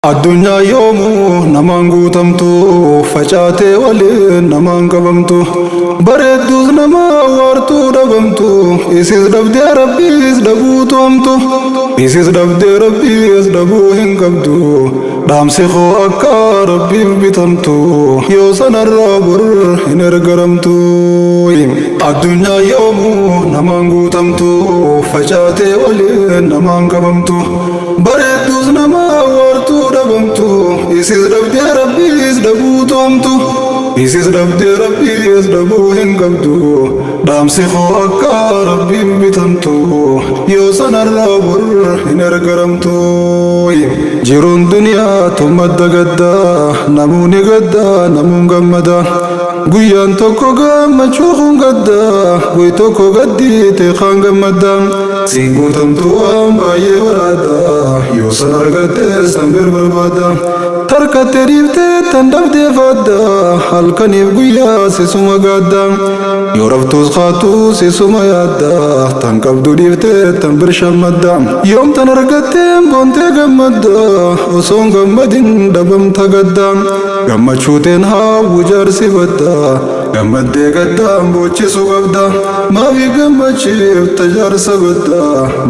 Addunyaa yoomuu namaan guutamtu facaatee waliin namaan qabamtu bareedduus nama waartuu dhabamtu isis dhabdee rabbiis dhabuu to'amtu isis dhabdee rabbiis dhabuu hin qabdu dhaamsi koo akka rabbiif bitamtu yoo sanarraa bor hin ergaramtu. Addunyaa yoomuu namaan guutamtu facaatee waliin namaan qabamtu bareedduus nama waartuu dhabamtu isis dhabdee rabbiis dhabuu to'amtu isis dhabdee rabbiis dhabuu hin qabdu dhaamsi koo akka rabbiif bitamtu yoo sanarraa bor hin ergaramtu. Jiruun duniyaa tummadda gaddaa namuuni gaddaa namuun gammada guyyaan tokko gammachuu kun gaddaa guy tokko gaddii teeqaan gammadda siin guutamtu waan baay'ee baraadha yoo san argattes tan barbaada tarkattee dhiiftee tan dhabdee faadda halkaniif guyyaa sisuma gaadda yoo raftuus qaatuu sisuma yaadda tan qabdu dhiiftee tan birshammadda yoom tan argattee boontee gammadda osoon gammadin dhabamta gadda gammachuuteen haawwu jaarsifadda gammaddee gaddaan boochisu qabda maafi gammachiif tajaarsa badda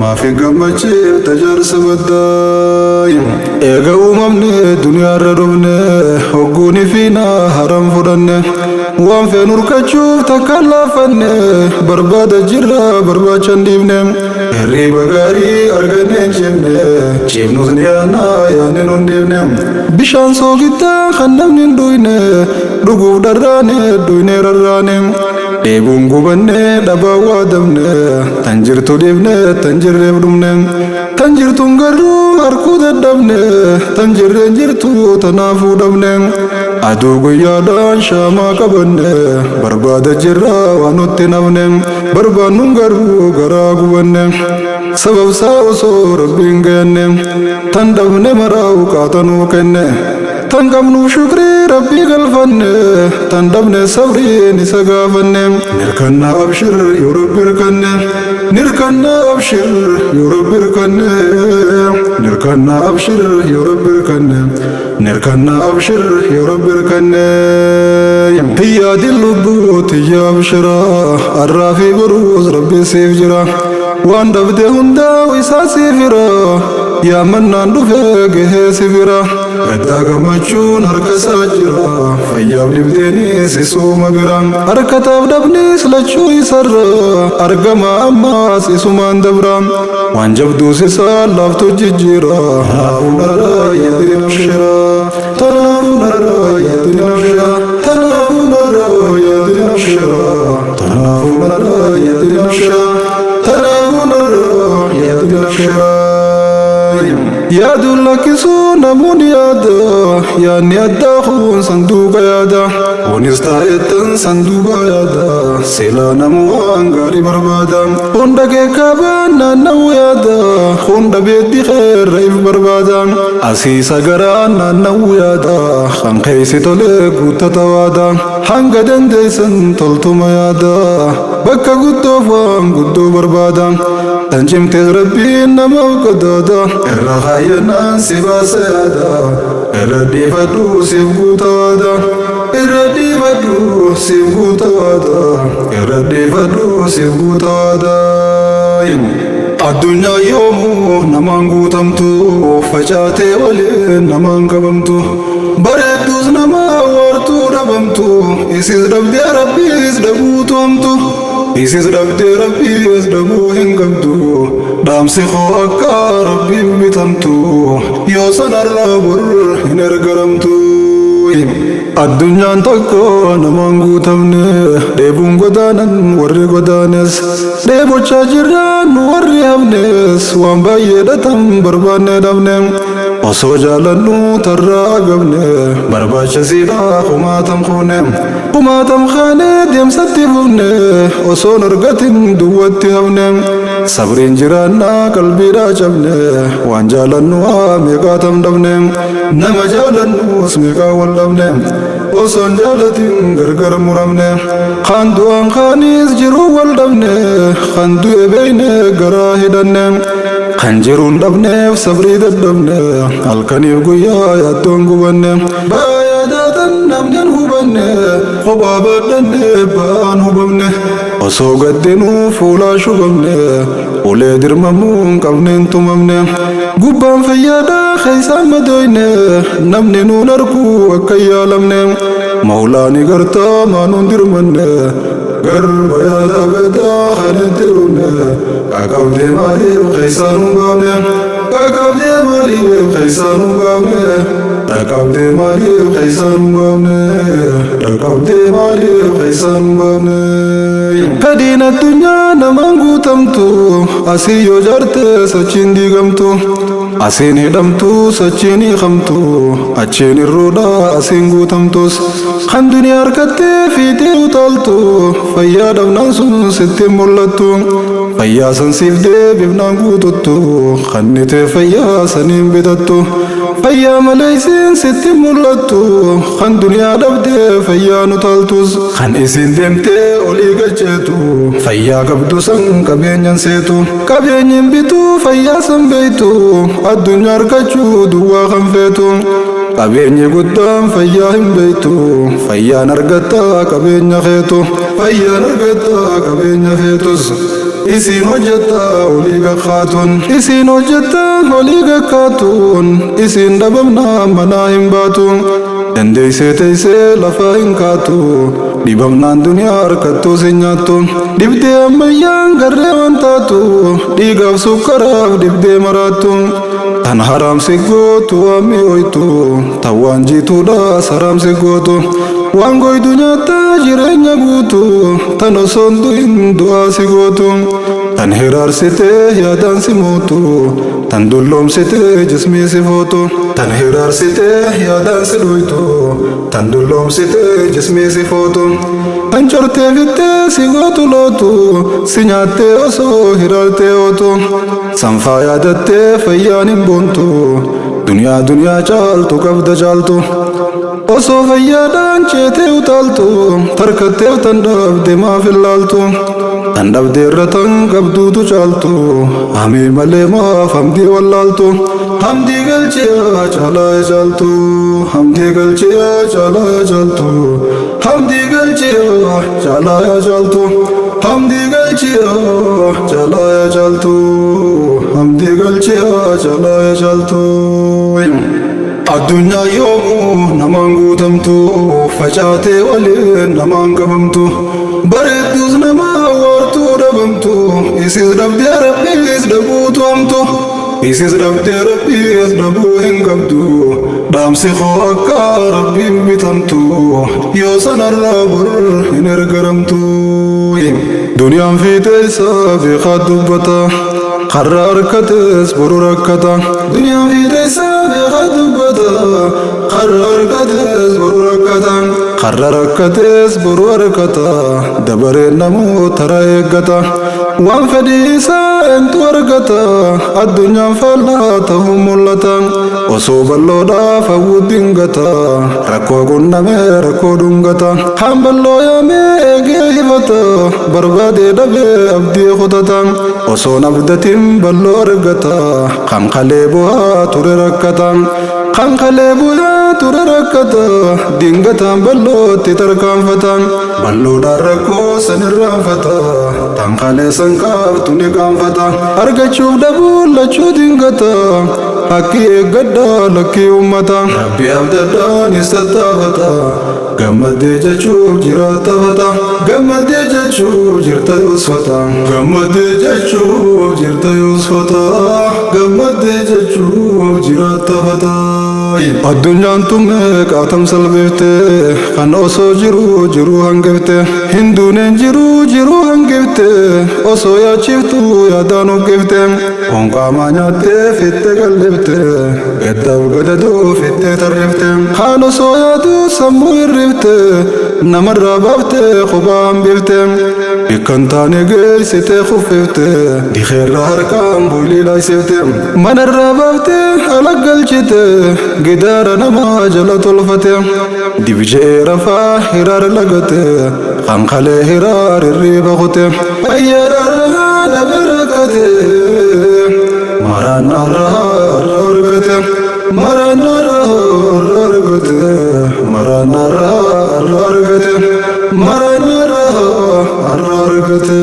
maafi gammachiif tajaarsa badda. Eega uumamne duniyaarra dhufne hogguuni fiina haram fudhanne waan feen hurkachuuf takkaan laafanne barbaada jirra barbaachan dhiifne hirriba gaarii arganne jenne ciifnus ni yaanaa yaanne nun dhiifne bishaan soogiddaa kan namni hin dhuyne dhuguuf dharraane dhuyne rarraane dheebuun gubanne dhabaa waa dabne tan jirtu dhiifne tan jirreef dhumne tan jirtuun garuu harkuu dadhabne tan jirreen jirtu tanaafuu dhabne aduu guyyaadhaan shaamaa qabanne barbaada jirra waan nutti nafne barbaannuun garuu garaa gubanne sababsaa osoo rabbiin gayanne tan dhabne maraa'u qaatanuu kenne tan qabnuuf shukrii rabbii galfanne tan dhabne sabriin isa gaafanne nirkannaa abshir yoo rabbi hirkanne nirkannaa abshir yoo rabbi hirkanne nirkannaa abshir yoo rabbi hirkanne nirkannaa abshir yoo rabbi hirkanne hiyyaadin lubbuu tiyya abshira arraa fi boruus rabbi siif jira waan dhabde hundaa isaa siifira yaa mannaan dhufe gahee sifira gaddaa gammachuun harka isaa jira fayyaaf dhibdeenis isuma bira harkataaf dhabnis lachuu isarra argama ammaas isumaan dabra waan jabduus isaa laaftu jijjiira tanaafuu narraa yaadni nafshira tanaafuu narraa yaadni nafshira tanaafuu narraa yaadni nafshira tanaafuu narraa yaadni nafshira tanaafuu narraa yaadni nafshira. Yaadun lakkisuu namuun yaada yaadni addaa kun sanduuqa yaada kunis taa'eettan sanduuqa yaada seelaa namuu waan gaarii barbaada hunda keekkaabaan naanna'uu yaada hunda beeddi qeerreef barbaada asiisa garaan naanna'uu yaada kan keeysi tolee guuttata waada hanga dandeeysan toltuma yaada bakka guddoof waan guddoo barbaada tan cimtees rabbiin namaaf qadaada irra haayyanaan si baasa yaada irra dhiifadhu siif guutawaada irra dhiifadhu siif guutawaada irra dhiifadhu siif guutawaada. Addunyaa yoomuu namaan guutamtu facaatee waliin namaan qabamtu bareedduus nama waartuu dhabamtu isis dhabdee rabbiis dhabuu to'amtu isis dhabdee rabbiis dhabuu hin qabdu dhaamsi koo akka rabbiif bitamtu yoo sanarraa bor hin ergaramtu. Addunyaan tokko namaan guutamne dheebuun godaanan warri godaanes dheebochaa jirraan warri hafnes waan baay'eedha tan barbaanne dhabne osoo jaalannu tarraa gabne barbaachisiidha kumaatam kuune kumaatam kaane deemsatti fufne osoon argatin duwwatti hafne sabriin jiraannaa qalbiidhaa cabne waan jaalannu meeqaatam dhabne nama jaalannus meeqaa wal dhabne osoon jaalatin gargar muramne kan du'aan kaanis jiruu wal dhabne kan du'e beeyne garaa hidhanne خنجرون دبنه صبري دبنه الكني وقيا يدون قبنه بايادات نمن هبنه خباب دنه بان هبنه وسو قدنو فولا شبنه ولد رممون قبنين تممنه قبان فيادا خيسان مدوينه نمن نونركو وكيا لمنه مولاني قرطا ما نندر منه قرب يا دبدا خندرونه أقام دي مالي وخيسان قامه أقام دي مالي وخيسان قامه أقام دي مالي وخيسان قامه أقام دي مالي وخيسان قامه كدين الدنيا نمانغو تمتو أسيو جارت سچين دي غمتو أسيني دمتو سچيني خمتو أچيني رودا أسينغو تمتوس خان دنيا ركت في ديو طالتو فيا دبنان سن ستي مولتو فيا سنسيف دي ببنان قوتتو خنت فيا سنين بدتو فيا مليسين ستي مولتو خان دنيا دبدي فيا نطالتوس خان اسين دمتي أولي قجتو فيا قبدو سن كبين ينسيتو كبين ينبتو فيا سنبيتو الدنيا ركتشو دوا خنفيتو قبيني قدام فيا همبيتو فيا نرقتا قبيني خيتو فيا نرقتا قبيني خيتوس إسين وجتا وليغا خاتون إسين وجتا وليغا خاتون إسين دبمنا مناهم باتون دنديسي تيسي لفاين كاتو دبمنا دنيا ركتو سنياتو دبدي أميان غريوان تاتو ديغاف سكراف دبدي مراتو tan haram segotu ami oitu tawan jitu da saram segotu wangoy dunyata jirenya gutu tan osondu indu asigotu tan hirar sete yadan simutu tan dullom sete jismi sifotu tan hirar sete yadan siluitu tan dullom sete jismi sifotu tan chorte vitte sigotu lotu sinyate oso hirarte otu sanfa yadatte fayyanin bontu dunya dunya chaltu qabda chaltu oso fayyadan chete utaltu tarkatte tandabde ma fillaltu tandabde ratan qabdutu chaltu ami male ma famdi wallaltu hamdi galche chala chaltu hamdi galche chala chaltu hamdi galche chala chaltu hamdi galche chala chaltu hamdi galche chala chaltu الدنيا يوم نمانغو تمتو فجاتي ولي نمان قبمتو بردوز نما ورتو ربمتو إسيز ربدي ربي إسدبوتو أمتو إسيز ربدي ربي إسدبو إنقبتو دامسي خواكا ربي بتمتو يوسن الرابر إنرقرمتو دنيا في تيسا في خدبتا قرار كتس برو ركتا دنيا في تيسا في خدبتا قرار كتس برو ركتا قرار كتس برو ركتا دبر نمو ترى يقتا وان فديسا انت ورقتا الدنيا فلا تهم ملتا وصوب اللودا فودنغتا ركو قلنا مي ركو دنغتا حمب اللو يا مي ايجيفتا بربادي دبي ابدي خطتا وصو نبدتم بلو رقتا قم خليبوها توري ركتا قم خليبوها توري ركتا دنغتا بلو تتركام فتا بلو داركو سنرام فتا تنخلي سنكاف تنقام فتا أرقشوف دبول لچو دنغتا حكي قدا لكي أمتا ربي أبدالله نستطا فتا قمد جچوف جراتا فتا قمد جچوف جرتا يوسفتا قمد جچوف جرتا يوسفتا قمد جچوف جراتا فتا الدنيا تمك آتم سلبيفته خان أوسو جرو هنگفته هندونين جرو هنگفته أوسو يا چفتو يا دانو گفته اونقا مانياته فته قلبته قدب قددو فته ترفته خان أوسو يا دو سمو الرفته نمر رابفته خبام بفته بكنتاني قيل سته خففته دي خير لهركام بولي لايسفته من الرابفته ألقل چته قدار نما جلت الفتة دي بجي رفا هرار لغته خانخلي هرار الريب غته أيار الرهان بركته ما Maranara argate Maranara argate Maranara argate Maranara argate